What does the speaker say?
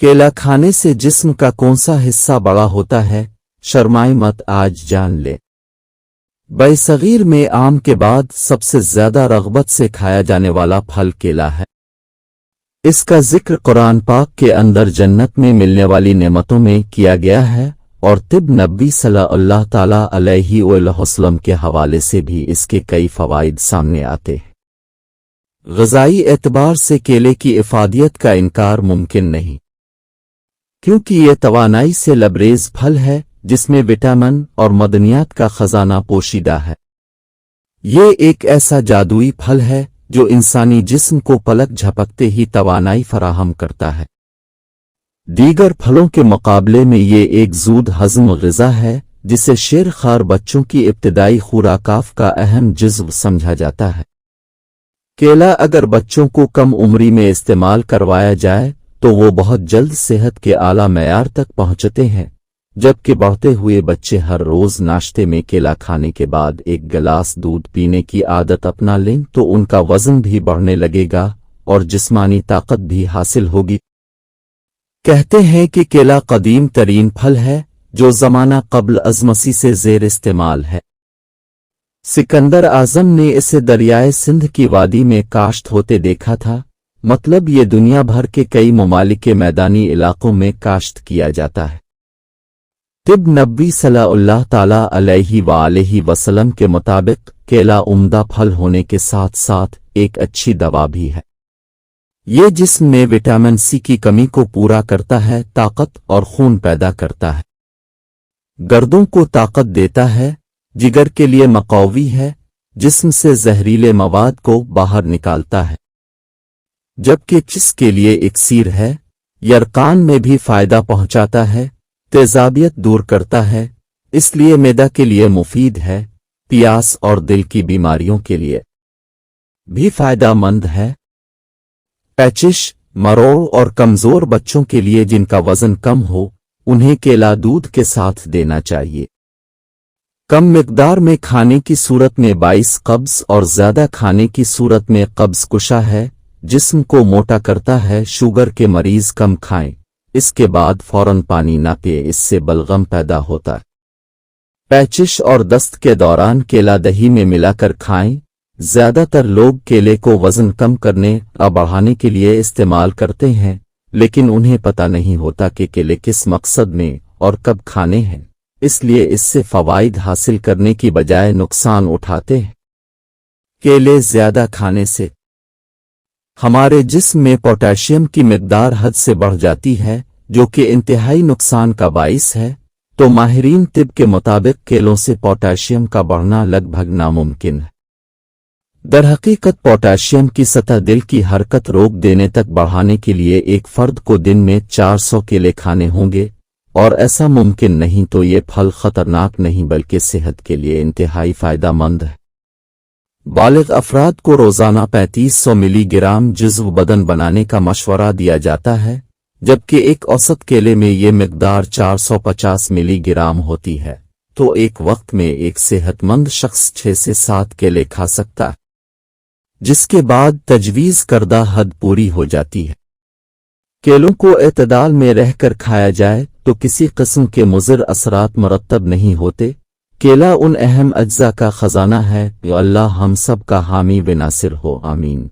केला खाने से जिस्म का कौन सा हिस्सा बड़ा होता है? शर्माए मत, आज जान ले। बैसगीर में आम के बाद सबसे ज्यादा रग़बत से खाया जाने वाला फल केला है। इसका जिक्र कुरान पाक के अंदर जन्नत में मिलने वाली नेमतों में किया गया है और तिब नबी सल्लल्लाहु ताला अलैहि वसल्लम के हवाले से भी इसके कई फवाइद सामने आते हैं। ग़िज़ाई एतबार से केले की इफ़ादियत का इनकार मुमकिन नहीं, क्योंकि ये तवानाई से लबरेज फल है जिसमें विटामिन और मदनियात का खजाना पोशीदा है। ये एक ऐसा जादुई फल है जो इंसानी जिस्म को पलक झपकते ही तवानाई फराहम करता है। दीगर फलों के मुकाबले में ये एक ज़ूद हज़म ग़िज़ा है जिसे शेर-ख़ार बच्चों की इब्तिदाई खुराकाफ का अहम जुज़्व समझा जाता है। केला अगर बच्चों को कम उम्री में इस्तेमाल करवाया जाए तो वो बहुत जल्द सेहत के आला मयार तक पहुंचते हैं, जबकि बढ़ते हुए बच्चे हर रोज नाश्ते में केला खाने के बाद एक गिलास दूध पीने की आदत अपना लें तो उनका वजन भी बढ़ने लगेगा और जिस्मानी ताकत भी हासिल होगी। कहते हैं कि केला कदीम तरीन फल है जो ज़माना क़ब्ल अज़ मसीह से ज़ेर इस्तेमाल है। सिकंदर आज़म ने इसे दरियाए सिंध की वादी में काश्त होते देखा था, मतलब ये दुनिया भर के कई ममालिक के मैदानी इलाकों में काश्त किया जाता है। तिब नबी सल्लल्लाहु ताला अलैहि वसल्लम के मुताबिक केला उम्दा फल होने के साथ साथ एक अच्छी दवा भी है। ये जिस्म में विटामिन सी की कमी को पूरा करता है, ताकत और खून पैदा करता है, गर्दों को ताकत देता है, जिगर के लिए मक़वी है, जिस्म से जहरीले मवाद को बाहर निकालता है, जबकि चिस के लिए इक्सीर है, यरकान में भी फायदा पहुंचाता है, तेजाबियत दूर करता है, इसलिए मैदा के लिए मुफीद है, प्यास और दिल की बीमारियों के लिए भी फायदेमंद है। पैचिश, मरोड़ और कमजोर बच्चों के लिए जिनका वजन कम हो उन्हें केला दूध के साथ देना चाहिए। कम मिकदार में खाने की सूरत में 22 कब्ज़ और ज़्यादा खाने की सूरत में कब्ज़ कुशा है, जिस्म को मोटा करता है। शुगर के मरीज कम खाएं, इसके बाद फौरन पानी ना पिए, इससे बलगम पैदा होता है। पैचिश और दस्त के दौरान केला दही में मिलाकर खाएं। ज़्यादातर लोग केले को वज़न कम करने या बढ़ाने के लिए इस्तेमाल करते हैं, लेकिन उन्हें पता नहीं होता कि केले किस मकसद में और कब खाने हैं, इसलिए इससे फ़वाइद हासिल करने की बजाय नुकसान उठाते हैं। केले ज़्यादा खाने से हमारे जिस्म में पोटेशियम की मिकदार हद से बढ़ जाती है, जो कि इंतहाई नुकसान का बाइस है। तो माहिरीन तिब के मुताबिक केलों से पोटेशियम का बढ़ना लगभग नामुमकिन है। दरहकीकत पोटेशियम की सतह दिल की हरकत रोक देने तक बढ़ाने के लिए एक फर्द को दिन में 400 केले खाने होंगे, और ऐसा मुमकिन नहीं तो ये फल खतरनाक नहीं बल्कि सेहत के लिए इंतहाई फायदेमंद है। बालिग अफराद को रोज़ाना 3500 मिलीग्राम जुज़्व बदन बनाने का मशवरा दिया जाता है, जबकि एक औसत केले में ये मिकदार 450 मिलीग्राम होती है। तो एक वक्त में एक सेहतमंद शख्स 6 से 7 केले खा सकता है, जिसके बाद तजवीज़ करदा हद पूरी हो जाती है। केलों को एतदाल में रहकर खाया जाए तो किसी किस्म के मुज़र असरात मरतब नहीं होते। केला उन अहम अज्जा का खजाना है। अल्लाह हम सब का हामी व नासिर हो, आमीन।